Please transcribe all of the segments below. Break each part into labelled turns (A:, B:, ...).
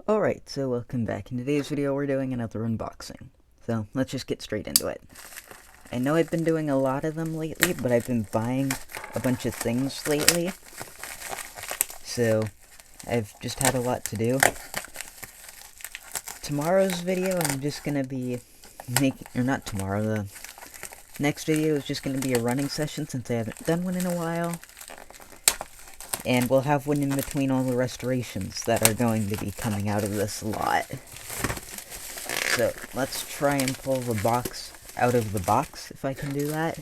A: Alright, so welcome back. In today's video we're doing another unboxing. So let's just get straight into it. I know I've been doing a lot of them lately, but I've been buying a bunch of things lately. So I've just had a lot to do. Tomorrow's video I'm just gonna be making, or not tomorrow, the next video is just gonna be a running session since I haven't done one in a while. And we'll have one in between all the restorations that are going to be coming out of this lot. So, let's try and pull the box out of the box, if I can do that.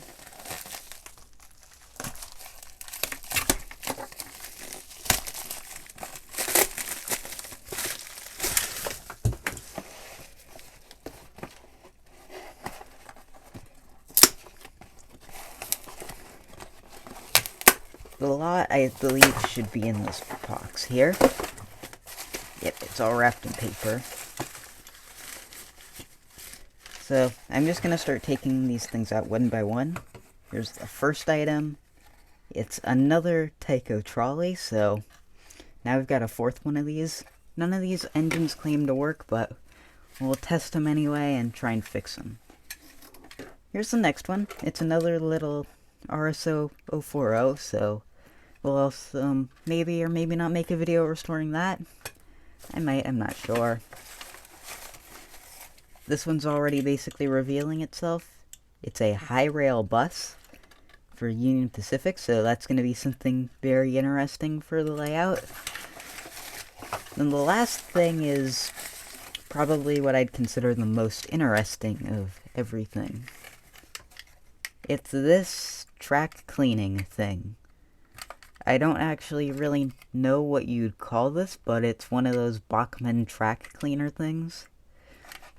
A: The lot, I believe, should be in this box here. Yep, it's all wrapped in paper. So, I'm just gonna start taking these things out one by one. Here's the first item. It's another Tyco trolley, so now we've got a fourth one of these. None of these engines claim to work, but we'll test them anyway and try and fix them. Here's the next one. It's another little RSO 040, so we'll also maybe or maybe not make a video restoring that. I might, I'm not sure. This one's already basically revealing itself. It's a high rail bus for Union Pacific, so that's going to be something very interesting for the layout. Then the last thing is probably what I'd consider the most interesting of everything. It's this track cleaning thing. I don't actually really know what you'd call this, but it's one of those Bachmann track cleaner things.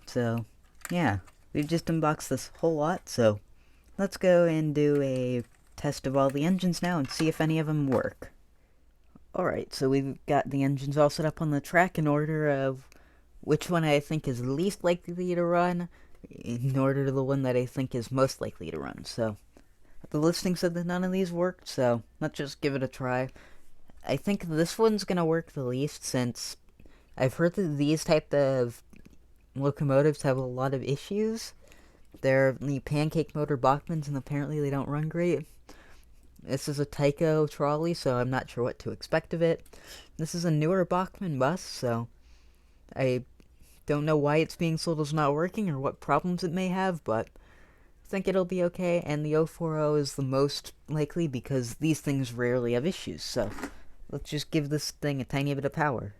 A: So, yeah, we've just unboxed this whole lot, so let's go and do a test of all the engines now and see if any of them work. Alright, so we've got the engines all set up on the track in order of which one I think is least likely to run, in order to the one that I think is most likely to run. So, the listing said that none of these worked, so let's just give it a try. I think this one's gonna work the least, since I've heard that these type of locomotives have a lot of issues. They're the pancake motor Bachmanns, and apparently they don't run great. This is a Tyco trolley, so I'm not sure what to expect of it. This is a newer Bachmann bus, so I don't know why it's being sold as not working or what problems it may have, but I think it'll be okay, and the 040 is the most likely because these things rarely have issues, so let's just give this thing a tiny bit of power.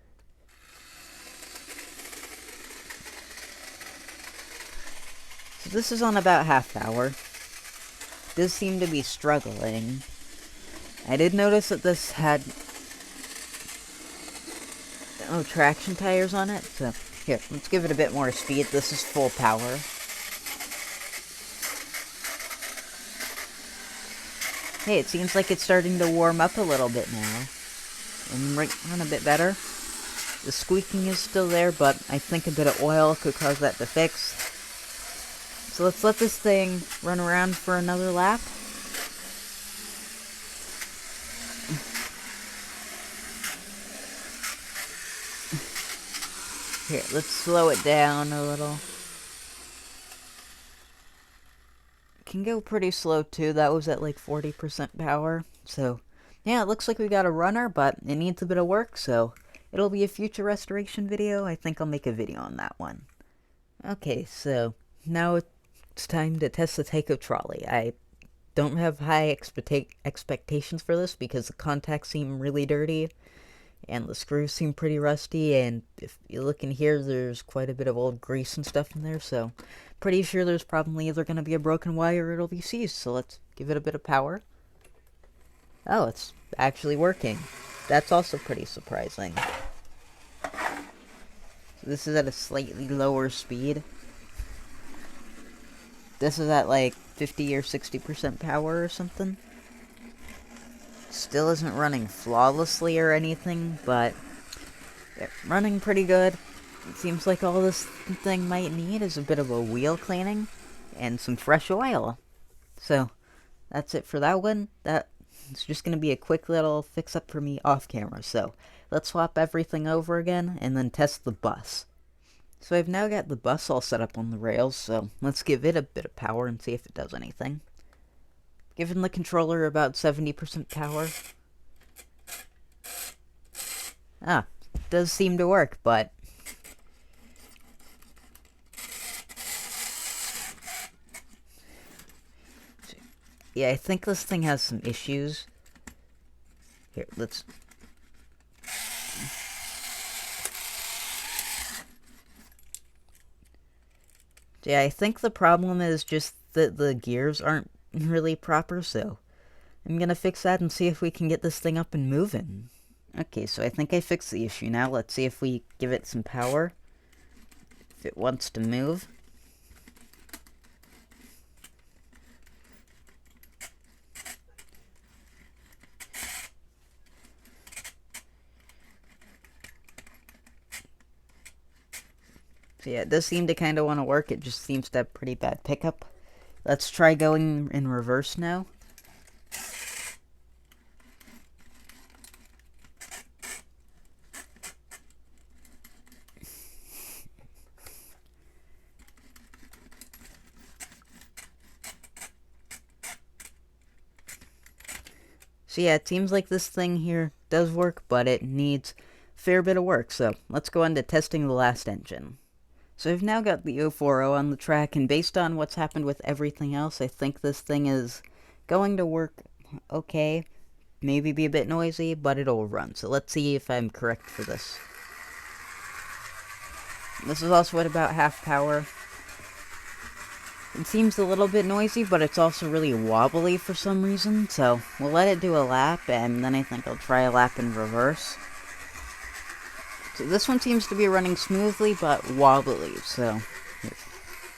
A: So this is on about half hour. Does seem to be struggling. I did notice that this had traction tires on it, so here, let's give it a bit more speed. This is full power. Hey, it seems like it's starting to warm up a little bit now. And run a bit better. The squeaking is still there, but I think a bit of oil could cause that to fix. So let's let this thing run around for another lap. Here, let's slow it down a little. Can go pretty slow too. That was at like 40% power. So, yeah, it looks like we got a runner, but it needs a bit of work, so it'll be a future restoration video. I think I'll make a video on that one. Okay, so now it's time to test the Tyco trolley. I don't have high expectations for this because the contacts seem really dirty and the screws seem pretty rusty, and if you look in here, there's quite a bit of old grease and stuff in there, so pretty sure there's probably either going to be a broken wire or it'll be seized, so let's give it a bit of power. Oh, it's actually working. That's also pretty surprising. So this is at a slightly lower speed. This is at like 50 or 60% power or something. Still isn't running flawlessly or anything, but running pretty good. It seems like all this thing might need is a bit of a wheel cleaning and some fresh oil. So, that's it for that one. It's just going to be a quick little fix-up for me off camera. So let's swap everything over again and then test the bus. So I've now got the bus all set up on the rails, so let's give it a bit of power and see if it does anything. Giving the controller about 70% power. Ah, it does seem to work, but yeah, I think this thing has some issues. Here, let's... Yeah, I think the problem is just that the gears aren't really proper, so I'm gonna fix that and see if we can get this thing up and moving. Okay, so I think I fixed the issue now. Let's see if we give it some power. If it wants to move. So yeah, it does seem to kind of want to work. It just seems to have pretty bad pickup. Let's try going in reverse now. So yeah, it seems like this thing here does work, but it needs a fair bit of work. So let's go on to testing the last engine. So I've now got the 040 on the track, and based on what's happened with everything else, I think this thing is going to work okay. Maybe be a bit noisy, but it'll run. So let's see if I'm correct for this. This is also at about half power. It seems a little bit noisy, but it's also really wobbly for some reason, so we'll let it do a lap, and then I think I'll try a lap in reverse. So this one seems to be running smoothly, but wobbly, so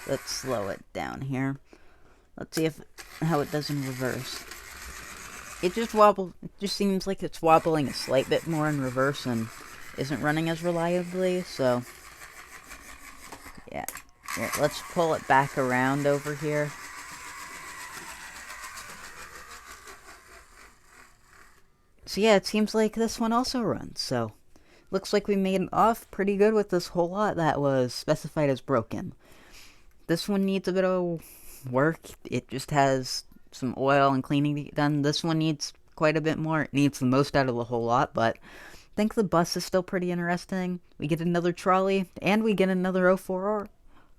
A: let's slow it down here. Let's see how it does in reverse. It just seems like it's wobbling a slight bit more in reverse and isn't running as reliably, so yeah. Here, let's pull it back around over here. So yeah, it seems like this one also runs, so looks like we made it off pretty good with this whole lot that was specified as broken. This one needs a bit of work. It just has some oil and cleaning to get done. This one needs quite a bit more. It needs the most out of the whole lot, but I think the bus is still pretty interesting. We get another trolley, and we get another 040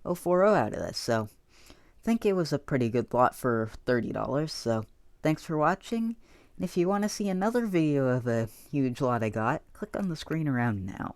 A: out of this, so I think it was a pretty good lot for $30, so thanks for watching. And if you want to see another video of a huge lot I got, click on the screen around now.